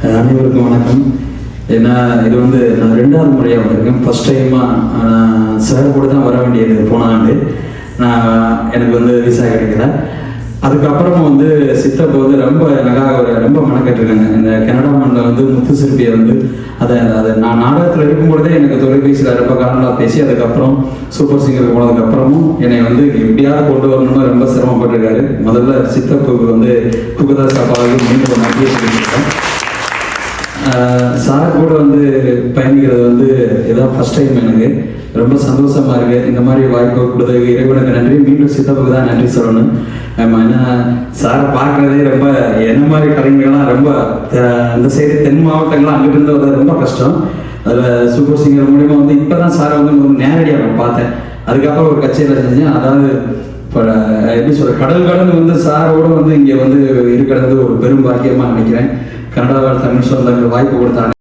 அனைவருக்கும் வணக்கம். ஏன்னா இது வந்து நான் 2வது முறையாக வந்திருக்கேன். ஃபர்ஸ்ட் டைமாக சார் கூட தான் வர வேண்டியது போன ஆண்டு. எனக்கு வந்து விசா கிடைக்கல. அதுக்கப்புறமா வந்து சித்தப்ப வந்து ரொம்ப எனக்காக ரொம்ப மெனக்கட்டுருக்காங்க. இந்த கனடா மண்ணில் வந்து முத்துசிற்பியை வந்து அதை நான் நாடகத்தில் இருக்கும்பொழுதே எனக்கு தொலைபேசியில் ரொம்ப காலங்களாக பேசி அதுக்கப்புறம் சூப்பர் சிங்கருக்கு போனதுக்கப்புறமும் என்னை வந்து எப்படியாவது கொண்டு வரணும்னு ரொம்ப சிரமப்பட்டிருக்காரு. முதல்ல சித்தப்புக்கு வந்து குகதாஸ் அப்பாவுக்கு மீண்டும் நன்றியை சொல்லியிருக்கேன். சார் கூட வந்து பயணிக்கிறது வந்து இதான் ஃபர்ஸ்ட் டைம். எனக்கு ரொம்ப சந்தோஷமா இருக்கு. இந்த மாதிரி வாய்ப்பு கொடுத்ததுக்கு இறைவனுக்கு நன்றி. மீண்டும் சித்தப்புக்கு தான் நன்றி சொல்லணும். ஏன்னா சாரை பார்க்கறதே ரொம்ப என்ன மாதிரி கலைஞர்கள்லாம் ரொம்ப இந்த சைடு தென் மாவட்டங்கள்லாம் அங்கிட்டு இருந்து வர்றது ரொம்ப கஷ்டம். அதில் சூப்பர் சிங்கர் மூலியமாக வந்து இப்போ தான் சாரை வந்து நேரடியாக நான் பார்த்தேன். அதுக்கப்புறம் ஒரு கச்சேரியில் செஞ்சேன். அதாவது இப்போ எப்படி சொல்ற கடல் கடந்து வந்து சாரோட வந்து இங்கே வந்து இருக்கிறது ஒரு பெரும் பாக்கியமாக நினைக்கிறேன். கனடாவில் தமிழ் சொந்தங்கள் வாய்ப்பு கொடுத்தாங்க.